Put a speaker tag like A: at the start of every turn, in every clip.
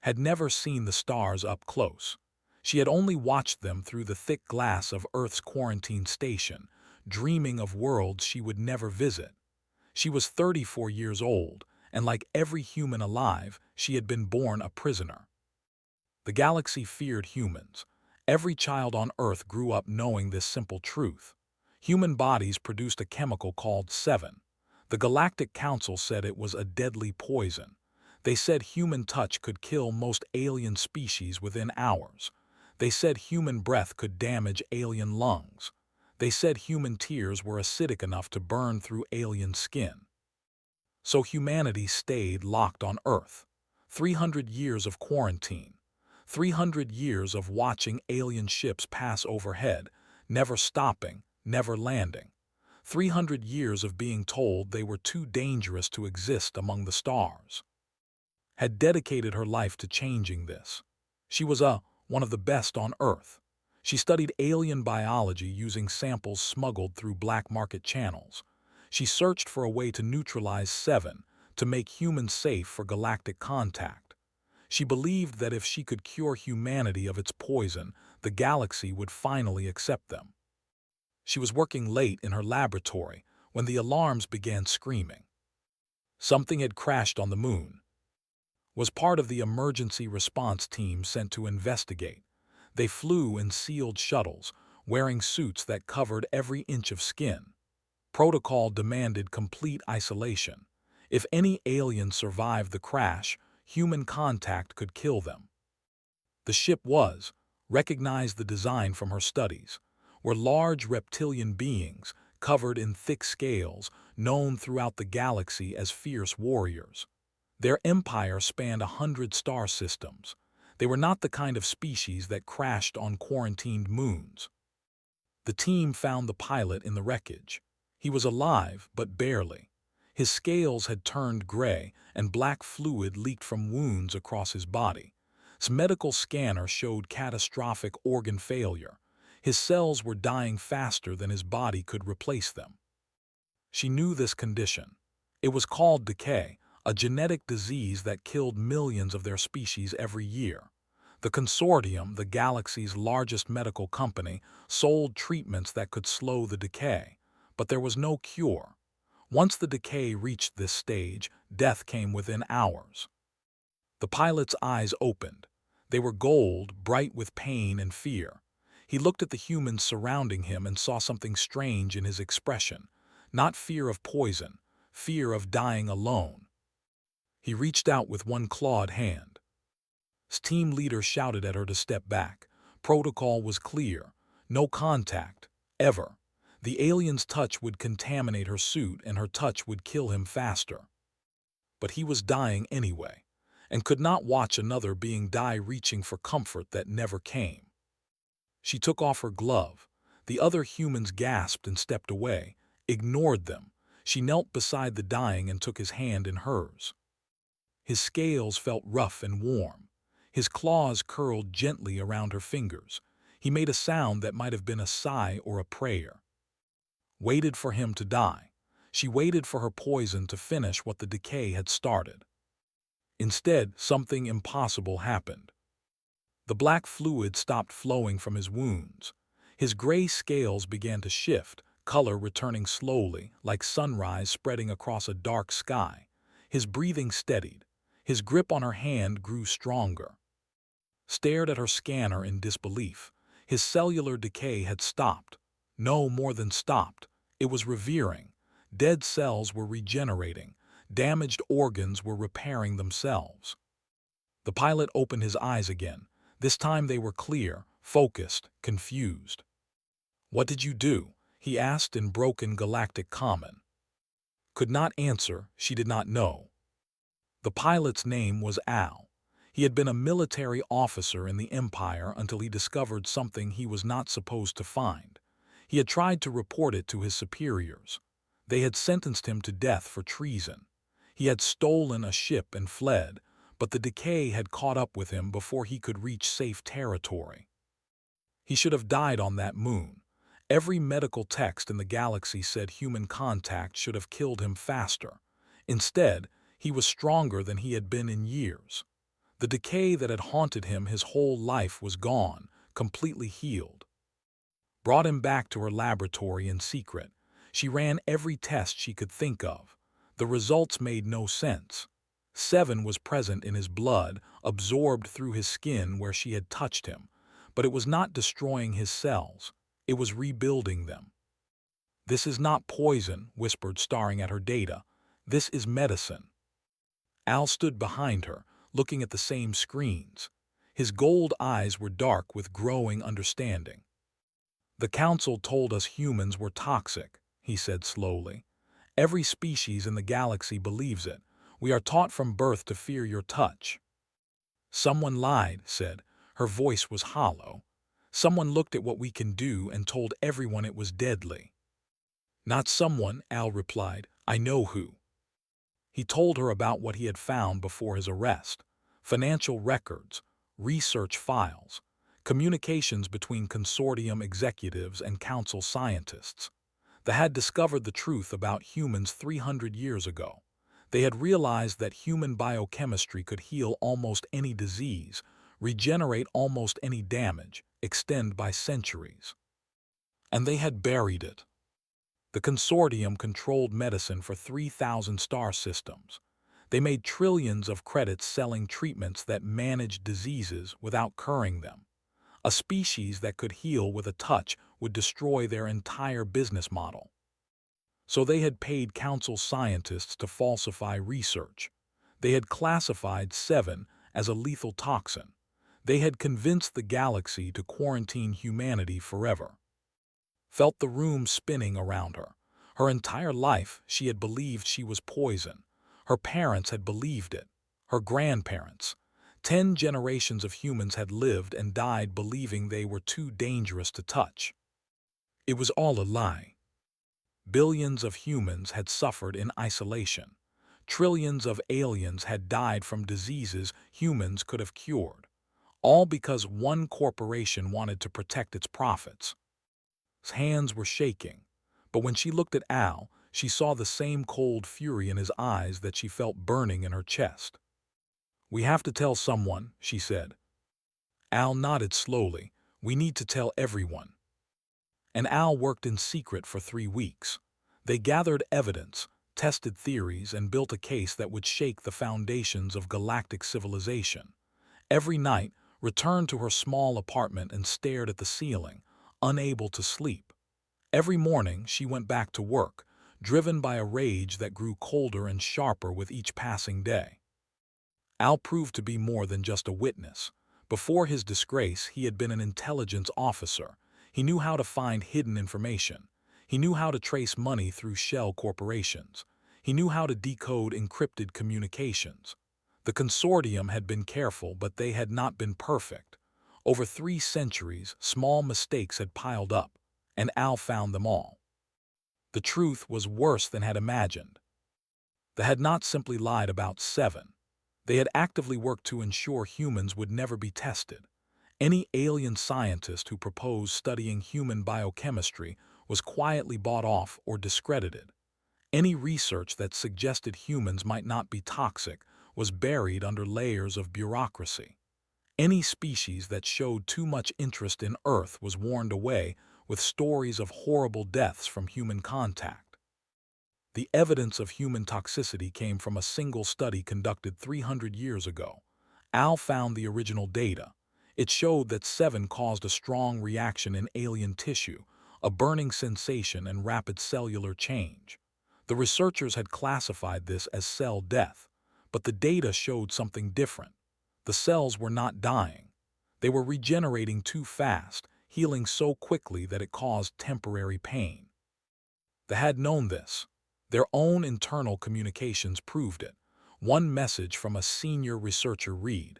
A: had never seen the stars up close. She had only watched them through the thick glass of Earth's quarantine station, dreaming of worlds she would never visit. She was 34 years old, and like every human alive, she had been born a prisoner. The galaxy feared humans. Every child on Earth grew up knowing this simple truth. Human bodies produced a chemical called Seven. The Galactic Council said it was a deadly poison. They said human touch could kill most alien species within hours. They said human breath could damage alien lungs. They said human tears were acidic enough to burn through alien skin. So humanity stayed locked on Earth. 300 years of quarantine. 300 years of watching alien ships pass overhead, never stopping, never landing. 300 years of being told they were too dangerous to exist among the stars. Had dedicated her life to changing this. She was one of the best on Earth. She studied alien biology using samples smuggled through black market channels. She searched for a way to neutralize Seven, to make humans safe for galactic contact. She believed that if she could cure humanity of its poison, the galaxy would finally accept them. She was working late in her laboratory when the alarms began screaming. Something had crashed on the moon. Was part of the emergency response team sent to investigate. They flew in sealed shuttles, wearing suits that covered every inch of skin. Protocol demanded complete isolation. If any aliens survived the crash, human contact could kill them. The ship recognized the design from her studies, were large reptilian beings covered in thick scales, known throughout the galaxy as fierce warriors. Their empire spanned 100 star systems. They were not the kind of species that crashed on quarantined moons. The team found the pilot in the wreckage. He was alive, but barely. His scales had turned gray, and black fluid leaked from wounds across his body. His medical scanner showed catastrophic organ failure. His cells were dying faster than his body could replace them. She knew this condition. It was called decay, a genetic disease that killed millions of their species every year. The consortium, the galaxy's largest medical company, sold treatments that could slow the decay, but there was no cure. Once the decay reached this stage, death came within hours. The pilot's eyes opened. They were gold, bright with pain and fear. He looked at the humans surrounding him and saw something strange in his expression. Not fear of poison, fear of dying alone. He reached out with one clawed hand. His team leader shouted at her to step back. Protocol was clear. No contact, ever. The alien's touch would contaminate her suit and her touch would kill him faster. But he was dying anyway, and could not watch another being die reaching for comfort that never came. She took off her glove. The other humans gasped and stepped away, ignored them. She knelt beside the dying and took his hand in hers. His scales felt rough and warm. His claws curled gently around her fingers. He made a sound that might have been a sigh or a prayer. Waited for him to die. She waited for her poison to finish what the decay had started. Instead, something impossible happened. The black fluid stopped flowing from his wounds. His gray scales began to shift, color returning slowly, like sunrise spreading across a dark sky. His breathing steadied. His grip on her hand grew stronger. Stared at her scanner in disbelief. His cellular decay had stopped. No more than stopped. It was revering. Dead cells were regenerating. Damaged organs were repairing themselves. The pilot opened his eyes again. This time they were clear, focused, confused. "What did you do?" he asked in broken galactic common. Could not answer, she did not know. The pilot's name was Al. He had been a military officer in the Empire until he discovered something he was not supposed to find. He had tried to report it to his superiors. They had sentenced him to death for treason. He had stolen a ship and fled, but the decay had caught up with him before he could reach safe territory. He should have died on that moon. Every medical text in the galaxy said human contact should have killed him faster. Instead, he was stronger than he had been in years. The decay that had haunted him his whole life was gone, completely healed. Brought him back to her laboratory in secret. She ran every test she could think of. The results made no sense. 7 was present in his blood, absorbed through his skin where she had touched him, but it was not destroying his cells. It was rebuilding them. "This is not poison," whispered, staring at her data. "This is medicine." Al stood behind her, looking at the same screens. His gold eyes were dark with growing understanding. "The Council told us humans were toxic," he said slowly. "Every species in the galaxy believes it. We are taught from birth to fear your touch." "Someone lied," said. Her voice was hollow. "Someone looked at what we can do and told everyone it was deadly." "Not someone," Al replied. "I know who." He told her about what he had found before his arrest: financial records, research files, communications between consortium executives and council scientists. They had discovered the truth about humans 300 years ago. They had realized that human biochemistry could heal almost any disease, regenerate almost any damage, extend by centuries. And they had buried it. The consortium controlled medicine for 3,000 star systems. They made trillions of credits selling treatments that managed diseases without curing them. A species that could heal with a touch would destroy their entire business model. So they had paid council scientists to falsify research. They had classified 7 as a lethal toxin. They had convinced the galaxy to quarantine humanity forever. Felt the room spinning around her. Her entire life she had believed she was poison. Her parents had believed it. Her grandparents. 10 generations of humans had lived and died believing they were too dangerous to touch. It was all a lie. Billions of humans had suffered in isolation. Trillions of aliens had died from diseases humans could have cured. All because one corporation wanted to protect its profits. His hands were shaking, but when she looked at Al, she saw the same cold fury in his eyes that she felt burning in her chest. "We have to tell someone," she said. Al nodded slowly. "We need to tell everyone." And Al worked in secret for 3 weeks. They gathered evidence, tested theories, and built a case that would shake the foundations of galactic civilization. Every night, returned to her small apartment and stared at the ceiling, unable to sleep. Every morning, she went back to work, driven by a rage that grew colder and sharper with each passing day. Al proved to be more than just a witness. Before his disgrace, he had been an intelligence officer. He knew how to find hidden information. He knew how to trace money through shell corporations. He knew how to decode encrypted communications. The consortium had been careful, but they had not been perfect. Over 3 centuries, small mistakes had piled up, and Al found them all. The truth was worse than had imagined. They had not simply lied about 7. They had actively worked to ensure humans would never be tested. Any alien scientist who proposed studying human biochemistry was quietly bought off or discredited. Any research that suggested humans might not be toxic was buried under layers of bureaucracy. Any species that showed too much interest in Earth was warned away with stories of horrible deaths from human contact. The evidence of human toxicity came from a single study conducted 300 years ago. Al found the original data. It showed that 7 caused a strong reaction in alien tissue, a burning sensation and rapid cellular change. The researchers had classified this as cell death, but the data showed something different. The cells were not dying. They were regenerating too fast, healing so quickly that it caused temporary pain. They had known this. Their own internal communications proved it. One message from a senior researcher read,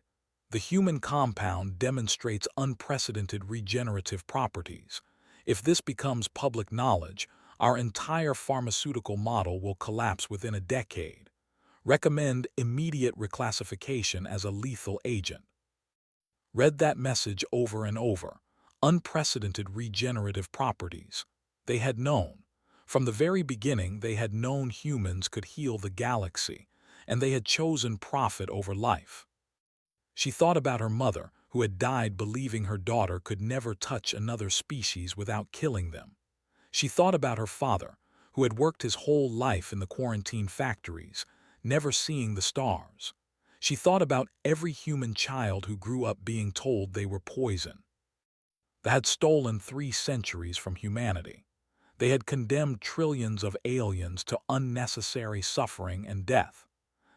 A: "The human compound demonstrates unprecedented regenerative properties. If this becomes public knowledge, our entire pharmaceutical model will collapse within a decade. Recommend immediate reclassification as a lethal agent." Read that message over and over. Unprecedented regenerative properties. They had known. From the very beginning, they had known humans could heal the galaxy, and they had chosen profit over life. She thought about her mother, who had died believing her daughter could never touch another species without killing them. She thought about her father, who had worked his whole life in the quarantine factories, never seeing the stars. She thought about every human child who grew up being told they were poison. They had stolen 3 centuries from humanity. They had condemned trillions of aliens to unnecessary suffering and death.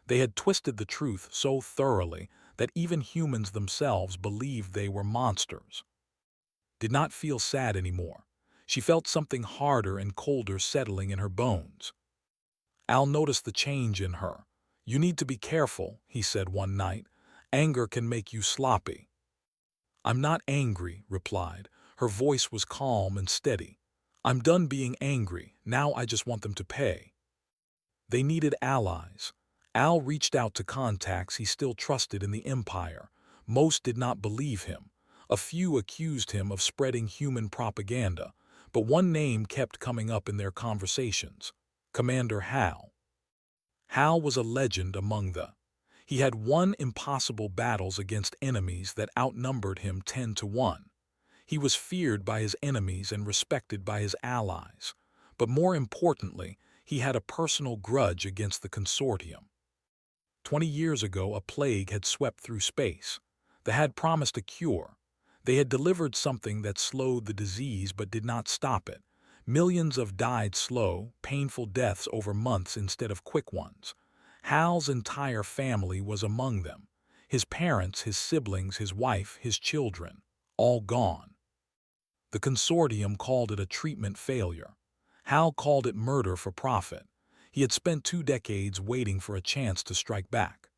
A: They had twisted the truth so thoroughly that even humans themselves believed they were monsters. Did not feel sad anymore. She felt something harder and colder settling in her bones. Al noticed the change in her. "You need to be careful," he said one night. "Anger can make you sloppy." "I'm not angry," replied. Her voice was calm and steady. "I'm done being angry. Now I just want them to pay." They needed allies. Al reached out to contacts he still trusted in the Empire. Most did not believe him. A few accused him of spreading human propaganda, but one name kept coming up in their conversations: Commander Hal. Hal was a legend among the. He had won impossible battles against enemies that outnumbered him 10 to 1. He was feared by his enemies and respected by his allies. But more importantly, he had a personal grudge against the consortium. 20 years ago, a plague had swept through space. They had promised a cure. They had delivered something that slowed the disease but did not stop it. Millions have died slow, painful deaths over months instead of quick ones. Hal's entire family was among them. His parents, his siblings, his wife, his children, all gone. The consortium called it a treatment failure. Hal called it murder for profit. He had spent 2 decades waiting for a chance to strike back.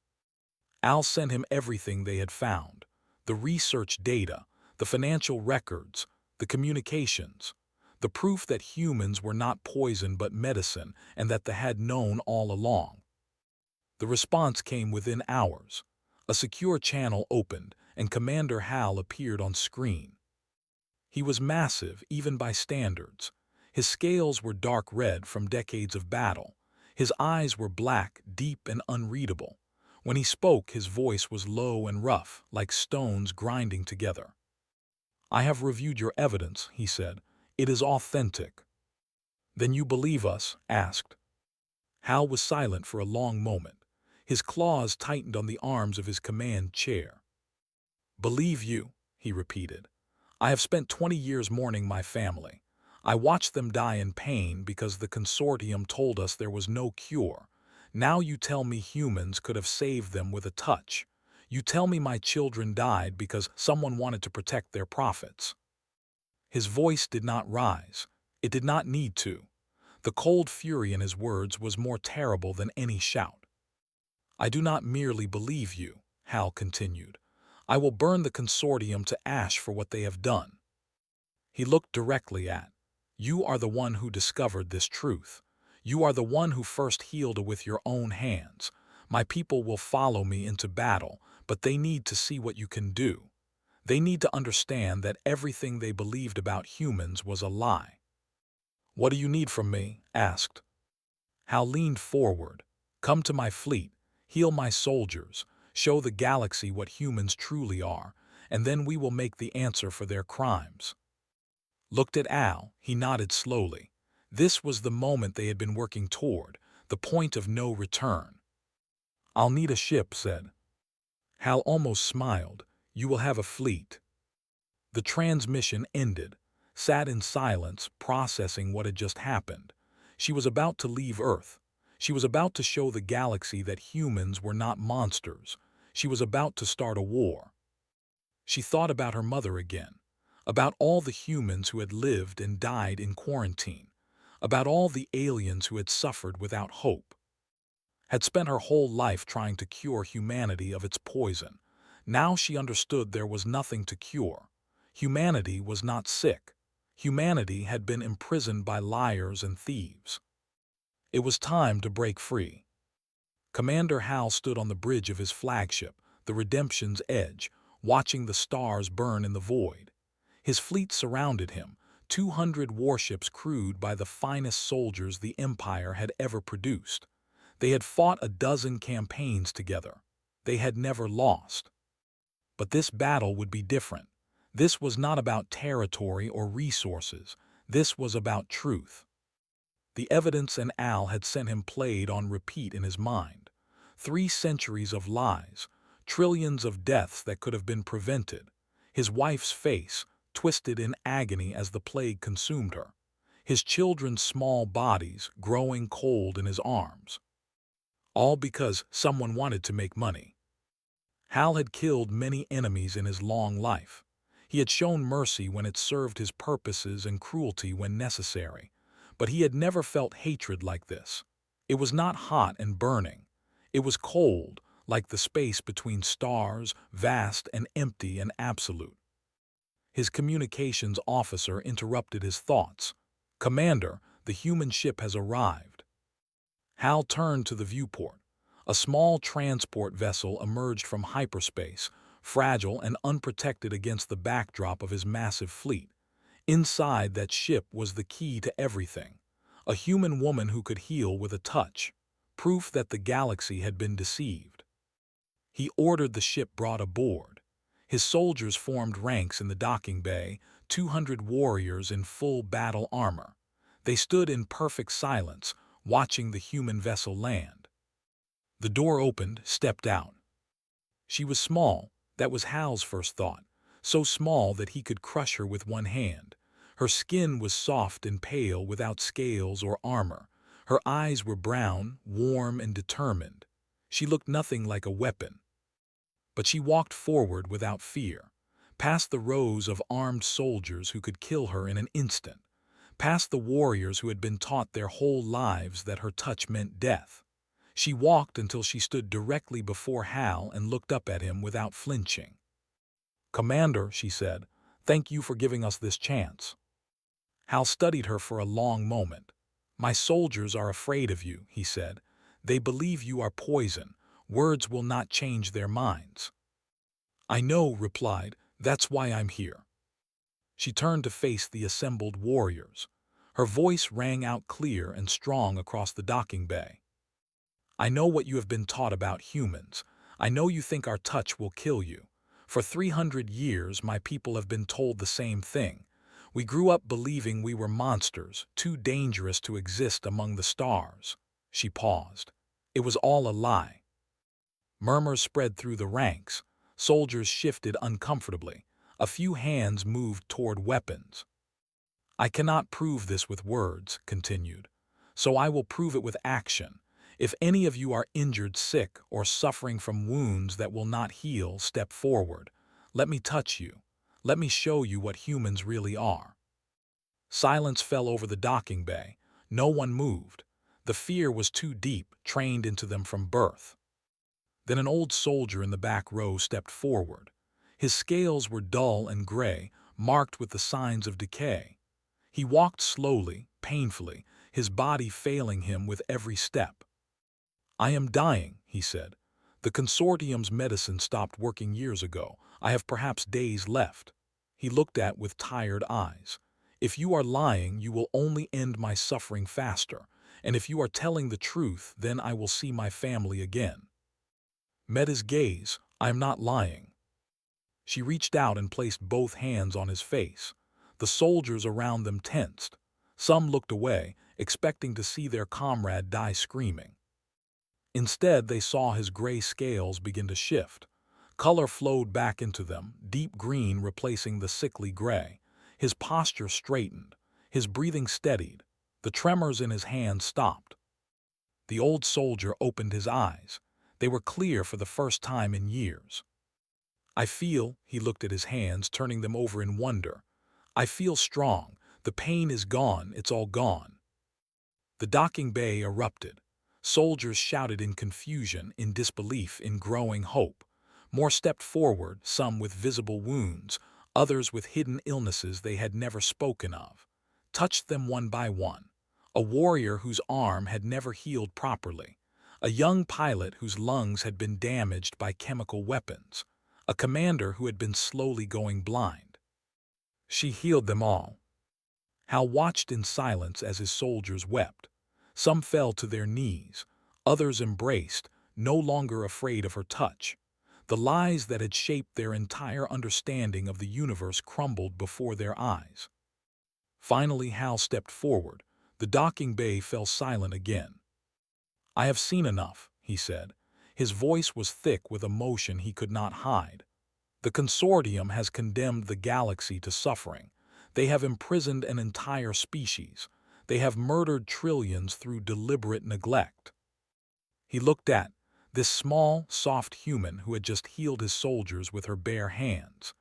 A: Al sent him everything they had found: the research data, the financial records, the communications, the proof that humans were not poison but medicine and that they had known all along. The response came within hours. A secure channel opened, and Commander Hal appeared on screen. He was massive, even by standards. His scales were dark red from decades of battle. His eyes were black, deep, and unreadable. When he spoke, his voice was low and rough, like stones grinding together. "I have reviewed your evidence," he said. "It is authentic." "Then you believe us?" asked. Hal was silent for a long moment. His claws tightened on the arms of his command chair. "Believe you," he repeated. "I have spent 20 years mourning my family. I watched them die in pain because the consortium told us there was no cure. Now you tell me humans could have saved them with a touch. You tell me my children died because someone wanted to protect their profits." His voice did not rise. It did not need to. The cold fury in his words was more terrible than any shout. "I do not merely believe you," Hal continued. "I will burn the consortium to ash for what they have done." He looked directly at. "You are the one who discovered this truth. You are the one who first healed it with your own hands. My people will follow me into battle, but they need to see what you can do. They need to understand that everything they believed about humans was a lie." "What do you need from me?" asked. Hal leaned forward. "Come to my fleet, heal my soldiers, show the galaxy what humans truly are, and then we will make the answer for their crimes." Looked at Al, he nodded slowly. This was the moment they had been working toward, the point of no return. "I'll need a ship," said. Hal almost smiled. "You will have a fleet." The transmission ended. Sat in silence, processing what had just happened. She was about to leave Earth. She was about to show the galaxy that humans were not monsters. She was about to start a war. She thought about her mother again, about all the humans who had lived and died in quarantine, about all the aliens who had suffered without hope, had spent her whole life trying to cure humanity of its poison. Now she understood there was nothing to cure. Humanity was not sick. Humanity had been imprisoned by liars and thieves. It was time to break free. Commander Hal stood on the bridge of his flagship, the Redemption's Edge, watching the stars burn in the void. His fleet surrounded him, 200 warships crewed by the finest soldiers the Empire had ever produced. They had fought a dozen campaigns together. They had never lost. But this battle would be different. This was not about territory or resources. This was about truth. The evidence in Al had sent him played on repeat in his mind. 3 centuries of lies, trillions of deaths that could have been prevented. His wife's face, twisted in agony as the plague consumed her. His children's small bodies growing cold in his arms. All because someone wanted to make money. Hal had killed many enemies in his long life. He had shown mercy when it served his purposes and cruelty when necessary. But he had never felt hatred like this. It was not hot and burning. It was cold, like the space between stars, vast and empty and absolute. His communications officer interrupted his thoughts. "Commander, the human ship has arrived." Hal turned to the viewport. A small transport vessel emerged from hyperspace, fragile and unprotected against the backdrop of his massive fleet. Inside that ship was the key to everything. A human woman who could heal with a touch. Proof that the galaxy had been deceived. He ordered the ship brought aboard. His soldiers formed ranks in the docking bay, 200 warriors in full battle armor. They stood in perfect silence, watching the human vessel land. The door opened, stepped out. She was small, that was Hal's first thought, so small that he could crush her with one hand. Her skin was soft and pale without scales or armor. Her eyes were brown, warm and determined. She looked nothing like a weapon. But she walked forward without fear, past the rows of armed soldiers who could kill her in an instant, past the warriors who had been taught their whole lives that her touch meant death. She walked until she stood directly before Hal and looked up at him without flinching. "Commander," she said, "thank you for giving us this chance." Hal studied her for a long moment. "My soldiers are afraid of you," he said. "They believe you are poison. Words will not change their minds." "I know," replied, "that's why I'm here." She turned to face the assembled warriors. Her voice rang out clear and strong across the docking bay. "I know what you have been taught about humans. I know you think our touch will kill you. For 300 years, my people have been told the same thing. We grew up believing we were monsters, too dangerous to exist among the stars." She paused. "It was all a lie." Murmurs spread through the ranks. Soldiers shifted uncomfortably. A few hands moved toward weapons. "I cannot prove this with words," continued. "So I will prove it with action. If any of you are injured, sick, or suffering from wounds that will not heal, step forward. Let me touch you. Let me show you what humans really are." Silence fell over the docking bay. No one moved. The fear was too deep, trained into them from birth. Then an old soldier in the back row stepped forward. His scales were dull and gray, marked with the signs of decay. He walked slowly, painfully, his body failing him with every step. "I am dying," he said. "The consortium's medicine stopped working years ago. I have perhaps days left." He looked at with tired eyes. "If you are lying, you will only end my suffering faster. And if you are telling the truth, then I will see my family again." Met his gaze. "I am not lying." She reached out and placed both hands on his face. The soldiers around them tensed. Some looked away, expecting to see their comrade die screaming. Instead, they saw his gray scales begin to shift. Color flowed back into them, deep green replacing the sickly gray. His posture straightened. His breathing steadied. The tremors in his hands stopped. The old soldier opened his eyes. They were clear for the first time in years. "I feel," he looked at his hands, turning them over in wonder. "I feel strong. The pain is gone. It's all gone." The docking bay erupted. Soldiers shouted in confusion, in disbelief, in growing hope. More stepped forward, some with visible wounds, others with hidden illnesses they had never spoken of. Touched them one by one. A warrior whose arm had never healed properly. A young pilot whose lungs had been damaged by chemical weapons. A commander who had been slowly going blind. She healed them all. Hal watched in silence as his soldiers wept. Some fell to their knees. Others embraced, no longer afraid of her touch. The lies that had shaped their entire understanding of the universe crumbled before their eyes. Finally, Hal stepped forward. The docking bay fell silent again. "I have seen enough," he said. His voice was thick with emotion he could not hide. "The consortium has condemned the galaxy to suffering. They have imprisoned an entire species. They have murdered trillions through deliberate neglect." He looked at this small, soft human who had just healed his soldiers with her bare hands.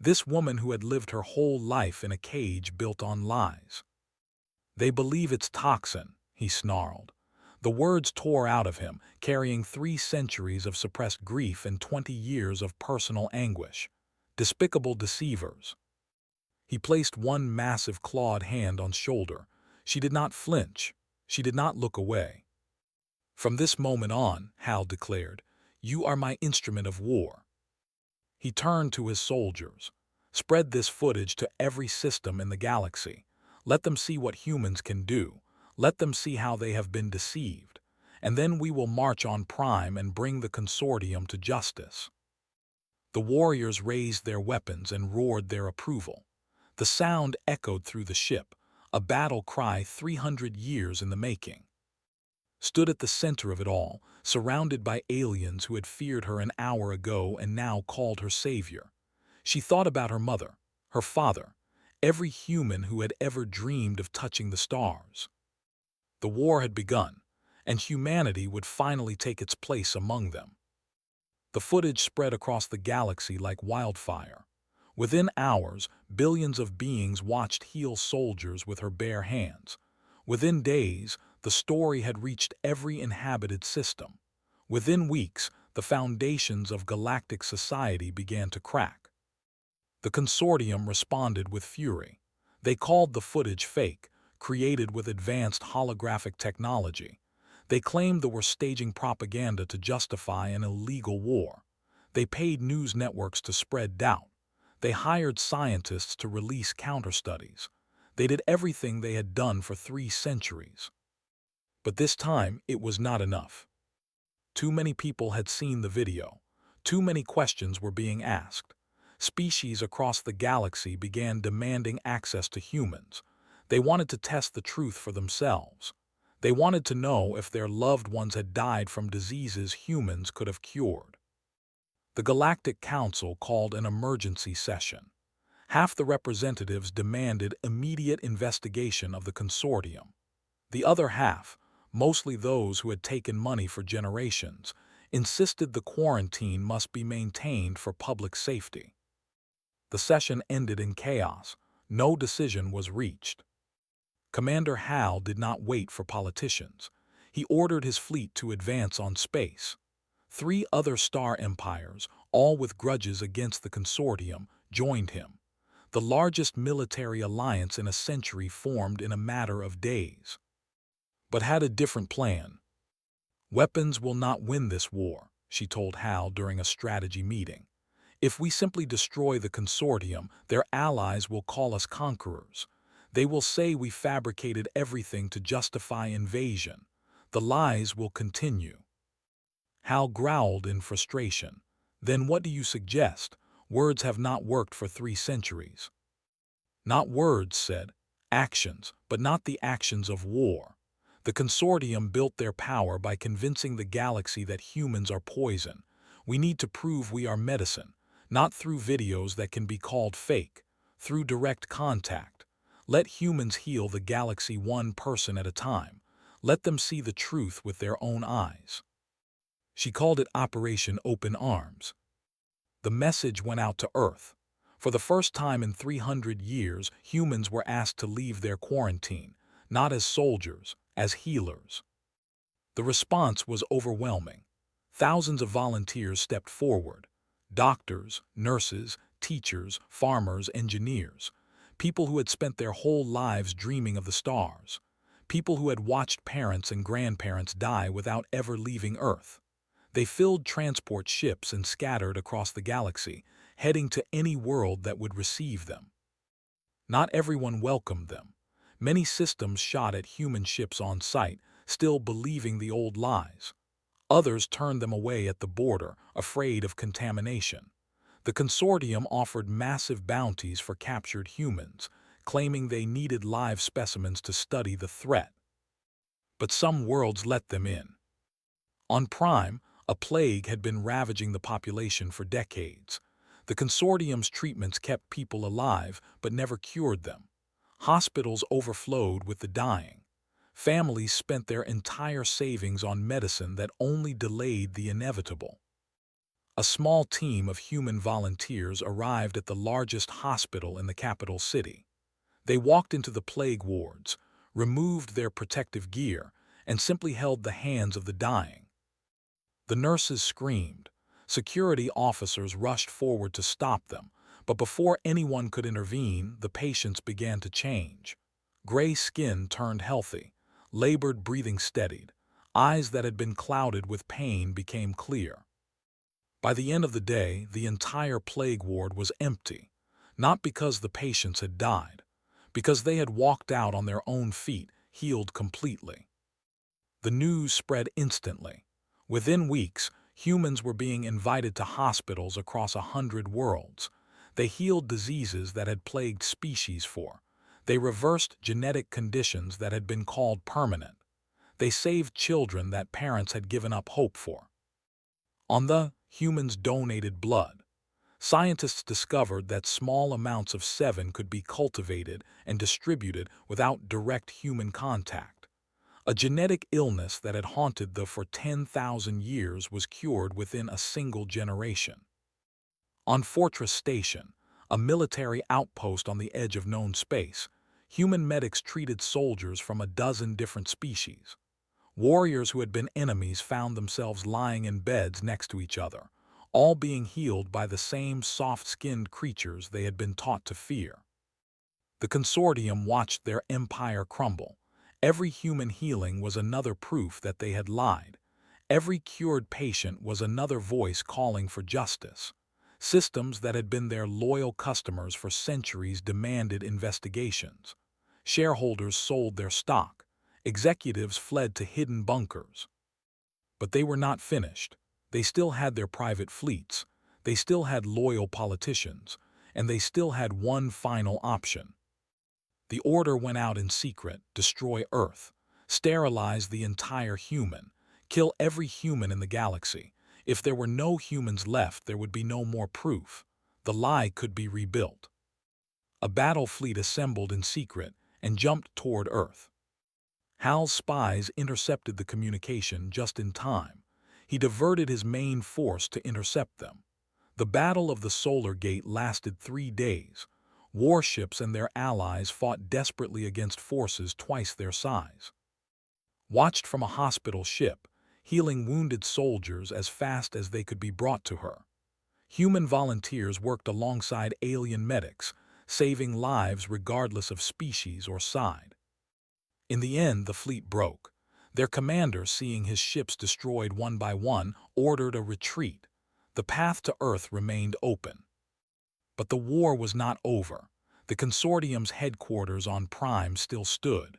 A: This woman who had lived her whole life in a cage built on lies. "They believe it's Toxin," he snarled. The words tore out of him, carrying 3 centuries of suppressed grief and 20 years of personal anguish. Despicable deceivers. He placed one massive clawed hand on shoulder. She did not flinch. She did not look away. "From this moment on," Hal declared, "you are my instrument of war." He turned to his soldiers. "Spread this footage to every system in the galaxy. Let them see what humans can do. Let them see how they have been deceived. And then we will march on Prime and bring the consortium to justice." The warriors raised their weapons and roared their approval. The sound echoed through the ship, a battle cry 300 years in the making. Stood at the center of it all, surrounded by aliens who had feared her an hour ago and now called her savior. She thought about her mother, her father, every human who had ever dreamed of touching the stars. The war had begun, and humanity would finally take its place among them. The footage spread across the galaxy like wildfire. Within hours, billions of beings watched heal soldiers with her bare hands. Within days, the story had reached every inhabited system. Within weeks, the foundations of galactic society began to crack. The consortium responded with fury. They called the footage fake, created with advanced holographic technology. They claimed they were staging propaganda to justify an illegal war. They paid news networks to spread doubt. They hired scientists to release counter-studies. They did everything they had done for 3 centuries. But this time, it was not enough. Too many people had seen the video. Too many questions were being asked. Species across the galaxy began demanding access to humans. They wanted to test the truth for themselves. They wanted to know if their loved ones had died from diseases humans could have cured. The Galactic Council called an emergency session. Half the representatives demanded immediate investigation of the consortium. The other half, mostly those who had taken money for generations, insisted the quarantine must be maintained for public safety. The session ended in chaos. No decision was reached. Commander Hal did not wait for politicians. He ordered his fleet to advance on space. 3 other star empires, all with grudges against the consortium, joined him. The largest military alliance in a century formed in a matter of days. But had a different plan. "Weapons will not win this war," she told Hal during a strategy meeting. "If we simply destroy the consortium, their allies will call us conquerors. They will say we fabricated everything to justify invasion. The lies will continue." Hal growled in frustration. "Then what do you suggest? Words have not worked for 3 centuries." "Not words," said. "Actions, but not the actions of war. The consortium built their power by convincing the galaxy that humans are poison. We need to prove we are medicine, not through videos that can be called fake, through direct contact. Let humans heal the galaxy one person at a time. Let them see the truth with their own eyes." She called it Operation Open Arms. The message went out to Earth. For the first time in 300 years, humans were asked to leave their quarantine, not as soldiers, as healers. The response was overwhelming. Thousands of volunteers stepped forward. Doctors, nurses, teachers, farmers, engineers. People who had spent their whole lives dreaming of the stars. People who had watched parents and grandparents die without ever leaving Earth. They filled transport ships and scattered across the galaxy, heading to any world that would receive them. Not everyone welcomed them. Many systems shot at human ships on sight, still believing the old lies. Others turned them away at the border, afraid of contamination. The consortium offered massive bounties for captured humans, claiming they needed live specimens to study the threat. But some worlds let them in. On Prime, a plague had been ravaging the population for decades. The consortium's treatments kept people alive but never cured them. Hospitals overflowed with the dying. Families spent their entire savings on medicine that only delayed the inevitable. A small team of human volunteers arrived at the largest hospital in the capital city. They walked into the plague wards, removed their protective gear, and simply held the hands of the dying. The nurses screamed. Security officers rushed forward to stop them, but before anyone could intervene, the patients began to change. Gray skin turned healthy, labored breathing steadied, eyes that had been clouded with pain became clear. By the end of the day, the entire plague ward was empty, not because the patients had died, because they had walked out on their own feet, healed completely. The news spread instantly. Within weeks, humans were being invited to hospitals across 100 worlds. They healed diseases that had plagued species for. They reversed genetic conditions that had been called permanent. They saved children that parents had given up hope for. Humans donated blood. Scientists discovered that small amounts of seven could be cultivated and distributed without direct human contact. A genetic illness that had haunted the for 10,000 years was cured within a single generation. On Fortress Station, a military outpost on the edge of known space, human medics treated soldiers from a dozen different species. Warriors who had been enemies found themselves lying in beds next to each other, all being healed by the same soft-skinned creatures they had been taught to fear. The consortium watched their empire crumble. Every human healing was another proof that they had lied. Every cured patient was another voice calling for justice. Systems that had been their loyal customers for centuries demanded investigations. Shareholders sold their stock. Executives fled to hidden bunkers. But they were not finished. They still had their private fleets. They still had loyal politicians. And they still had one final option. The order went out in secret: destroy Earth, sterilize the entire human, kill every human in the galaxy. If there were no humans left, there would be no more proof. The lie could be rebuilt. A battle fleet assembled in secret and jumped toward Earth. Hal's spies intercepted the communication just in time. He diverted his main force to intercept them. The Battle of the Solar Gate lasted 3 days. Warships and their allies fought desperately against forces twice their size. Watched from a hospital ship, healing wounded soldiers as fast as they could be brought to her. Human volunteers worked alongside alien medics, saving lives regardless of species or side. In the end, the fleet broke. Their commander, seeing his ships destroyed one by one, ordered a retreat. The path to Earth remained open. But the war was not over. The consortium's headquarters on Prime still stood.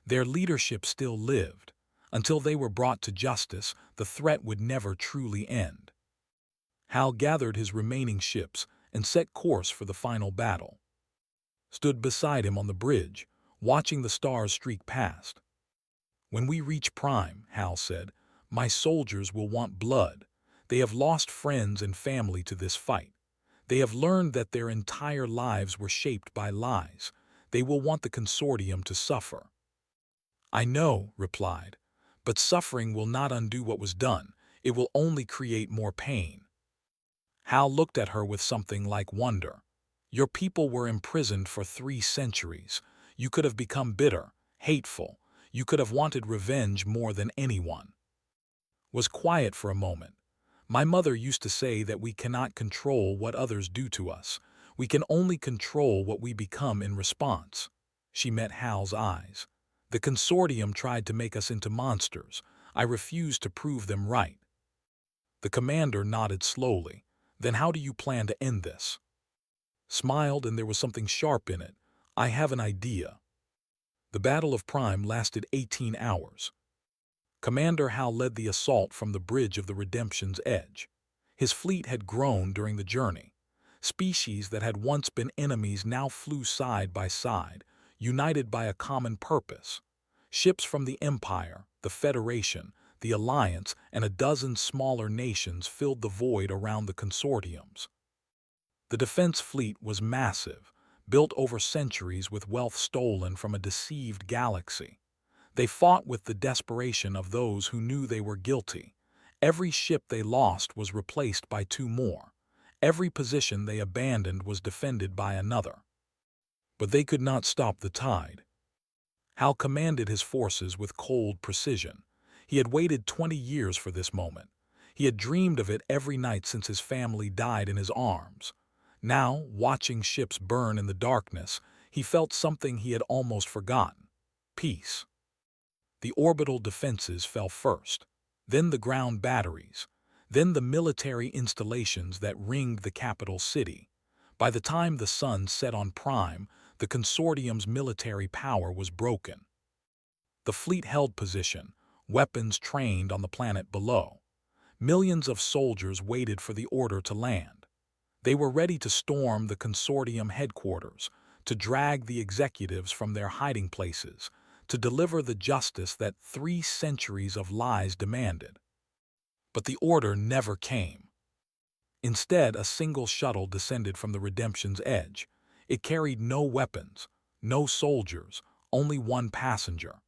A: Their leadership still lived. Until they were brought to justice, the threat would never truly end. Hal gathered his remaining ships and set course for the final battle. Stood beside him on the bridge, watching the stars streak past. When we reach Prime, Hal said, my soldiers will want blood. They have lost friends and family to this fight. They have learned that their entire lives were shaped by lies. They will want the consortium to suffer. I know, replied, but suffering will not undo what was done. It will only create more pain. Hal looked at her with something like wonder. Your people were imprisoned for 3 centuries. You could have become bitter, hateful. You could have wanted revenge more than anyone. Was quiet for a moment. My mother used to say that we cannot control what others do to us. We can only control what we become in response. She met Hal's eyes. The consortium tried to make us into monsters. I refused to prove them right. The commander nodded slowly. Then how do you plan to end this? Smiled, and there was something sharp in it. I have an idea. The Battle of Prime lasted 18 hours. Commander Hal led the assault from the bridge of the Redemption's edge. His fleet had grown during the journey. Species that had once been enemies now flew side by side, united by a common purpose. Ships from the Empire, the Federation, the Alliance, and a dozen smaller nations filled the void around the consortiums. The defense fleet was massive, built over centuries with wealth stolen from a deceived galaxy. They fought with the desperation of those who knew they were guilty. Every ship they lost was replaced by two more. Every position they abandoned was defended by another. But they could not stop the tide. Hal commanded his forces with cold precision. He had waited 20 years for this moment. He had dreamed of it every night since his family died in his arms. Now, watching ships burn in the darkness, he felt something he had almost forgotten: peace. The orbital defenses fell first, then the ground batteries, then the military installations that ringed the capital city. By the time the sun set on Prime, the consortium's military power was broken. The fleet held position, weapons trained on the planet below. Millions of soldiers waited for the order to land. They were ready to storm the consortium headquarters, to drag the executives from their hiding places, to deliver the justice that 3 centuries of lies demanded. But the order never came. Instead, a single shuttle descended from the Redemption's edge. It carried no weapons, no soldiers, only one passenger.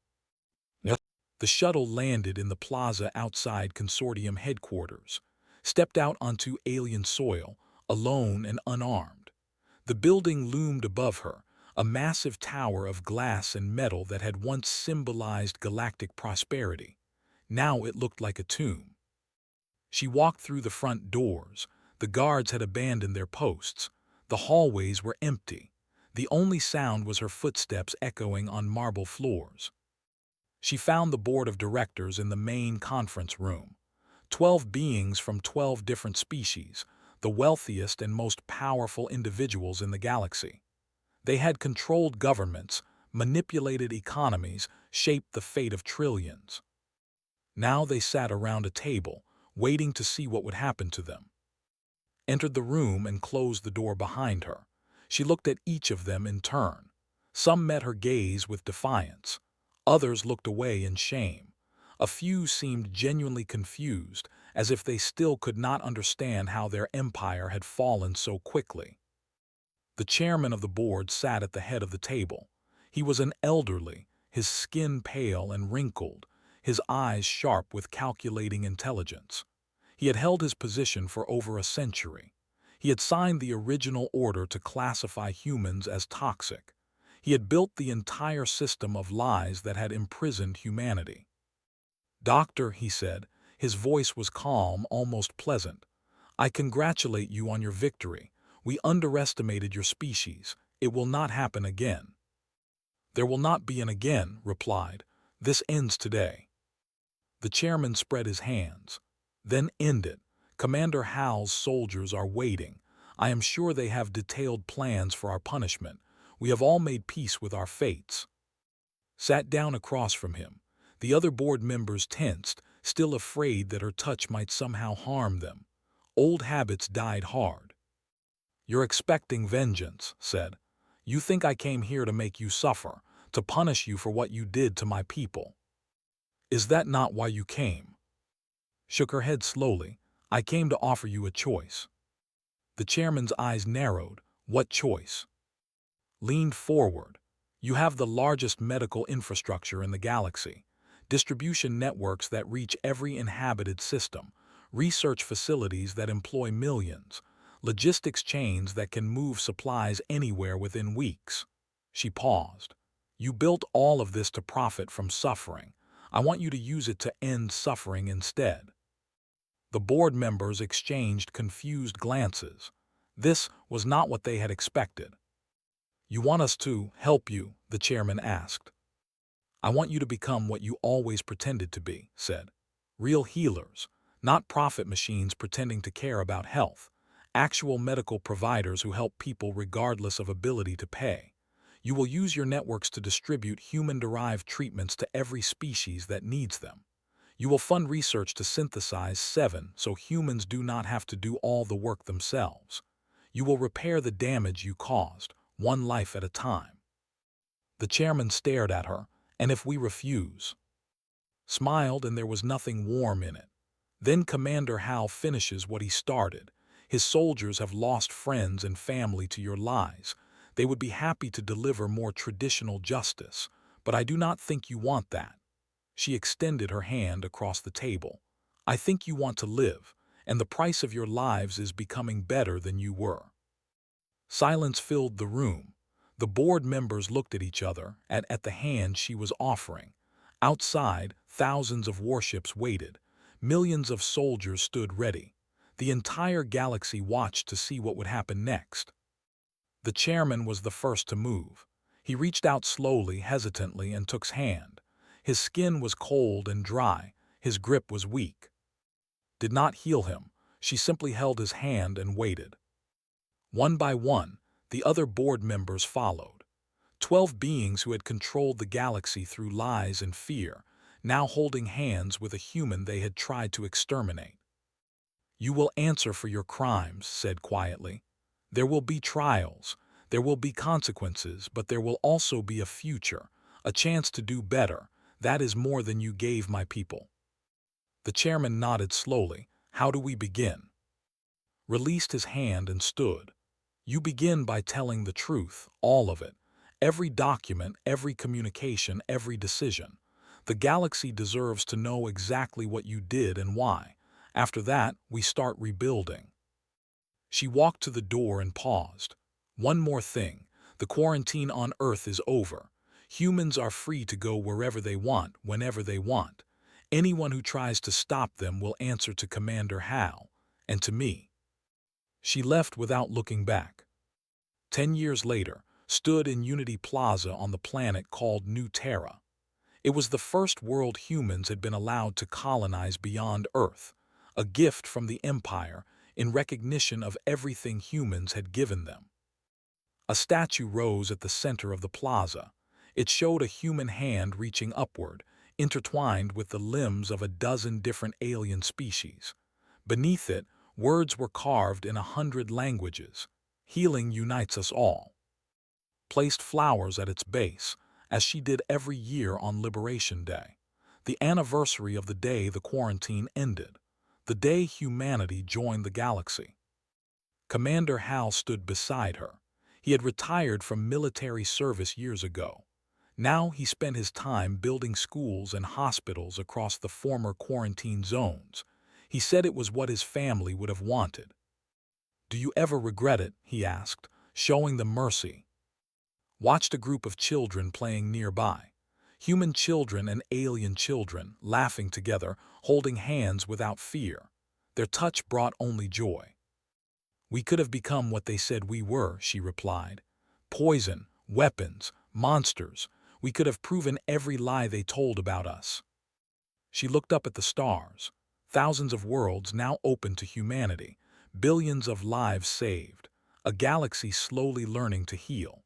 A: The shuttle landed in the plaza outside consortium headquarters, stepped out onto alien soil, alone and unarmed. The building loomed above her, a massive tower of glass and metal that had once symbolized galactic prosperity. Now it looked like a tomb. She walked through the front doors. The guards had abandoned their posts. The hallways were empty. The only sound was her footsteps echoing on marble floors. She found the board of directors in the main conference room. 12 beings from 12 different species, the wealthiest and most powerful individuals in the galaxy. They had controlled governments, manipulated economies, shaped the fate of trillions. Now they sat around a table, waiting to see what would happen to them. Entered the room and closed the door behind her. She looked at each of them in turn. Some met her gaze with defiance. Others looked away in shame. A few seemed genuinely confused, as if they still could not understand how their empire had fallen so quickly. The chairman of the board sat at the head of the table. He was an elderly, his skin pale and wrinkled, his eyes sharp with calculating intelligence. He had held his position for over a century. He had signed the original order to classify humans as toxic. He had built the entire system of lies that had imprisoned humanity. "Doctor," he said, his voice was calm, almost pleasant, "I congratulate you on your victory. We underestimated your species. It will not happen again." "There will not be an again," replied. "This ends today." The chairman spread his hands. "Then end it. Commander Hal's soldiers are waiting. I am sure they have detailed plans for our punishment. We have all made peace with our fates." Sat down across from him. The other board members tensed, still afraid that her touch might somehow harm them. Old habits died hard. "You're expecting vengeance," said. "You think I came here to make you suffer, to punish you for what you did to my people. Is that not why you came?" Shook her head slowly. "I came to offer you a choice." The chairman's eyes narrowed. "What choice?" Leaned forward. "You have the largest medical infrastructure in the galaxy, distribution networks that reach every inhabited system, research facilities that employ millions, logistics chains that can move supplies anywhere within weeks." She paused. "You built all of this to profit from suffering. I want you to use it to end suffering instead." The board members exchanged confused glances. This was not what they had expected. "You want us to help you?" the chairman asked. "I want you to become what you always pretended to be," said. "Real healers, not profit machines pretending to care about health. Actual medical providers who help people regardless of ability to pay. You will use your networks to distribute human-derived treatments to every species that needs them. You will fund research to synthesize 7 so humans do not have to do all the work themselves. You will repair the damage you caused, one life at a time. The chairman stared at her, and if we refuse, smiled, and there was nothing warm in it. Then Commander Hal finishes what he started. His soldiers have lost friends and family to your lies. They would be happy to deliver more traditional justice, but I do not think you want that. She extended her hand across the table. I think you want to live, and the price of your lives is becoming better than you were. Silence filled the room. The board members looked at each other, at the hand she was offering. Outside, thousands of warships waited. Millions of soldiers stood ready. The entire galaxy watched to see what would happen next. The chairman was the first to move. He reached out slowly, hesitantly, and took his hand. His skin was cold and dry. His grip was weak. Did not heal him. She simply held his hand and waited. One by one, the other board members followed. 12 beings who had controlled the galaxy through lies and fear, now holding hands with a human they had tried to exterminate. You will answer for your crimes, said quietly. There will be trials, there will be consequences, but there will also be a future, a chance to do better. That is more than you gave my people. The chairman nodded slowly. How do we begin? Released his hand and stood. You begin by telling the truth, all of it. Every document, every communication, every decision. The galaxy deserves to know exactly what you did and why. After that, we start rebuilding. She walked to the door and paused. One more thing. The quarantine on Earth is over. Humans are free to go wherever they want, whenever they want. Anyone who tries to stop them will answer to Commander Hal, and to me. She left without looking back. 10 years later, stood in Unity Plaza on the planet called New Terra. It was the first world humans had been allowed to colonize beyond Earth, a gift from the Empire in recognition of everything humans had given them. A statue rose at the center of the plaza. It showed a human hand reaching upward, intertwined with the limbs of a dozen different alien species. Beneath it, words were carved in 100 languages. Healing unites us all. Placed flowers at its base, as she did every year on Liberation Day, the anniversary of the day the quarantine ended, the day humanity joined the galaxy. Commander Hal stood beside her. He had retired from military service years ago. Now he spent his time building schools and hospitals across the former quarantine zones. He said it was what his family would have wanted. Do you ever regret it? He asked, showing them mercy. Watched a group of children playing nearby. Human children and alien children, laughing together, holding hands without fear. Their touch brought only joy. We could have become what they said we were, she replied. Poison, weapons, monsters. We could have proven every lie they told about us. She looked up at the stars. Thousands of worlds now open to humanity. Billions of lives saved. A galaxy slowly learning to heal.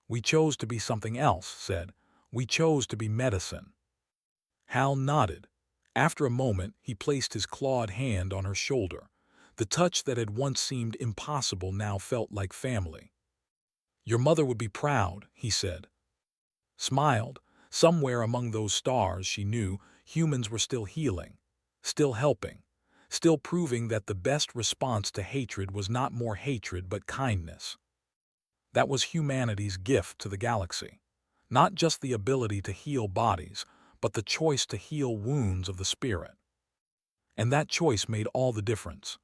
A: We chose to be something else, said. We chose to be medicine. Hal nodded. After a moment, he placed his clawed hand on her shoulder. The touch that had once seemed impossible now felt like family. Your mother would be proud, he said. Smiled. Somewhere among those stars, she knew, humans were still healing, still helping, still proving that the best response to hatred was not more hatred but kindness. That was humanity's gift to the galaxy. Not just the ability to heal bodies, but the choice to heal wounds of the spirit. And that choice made all the difference.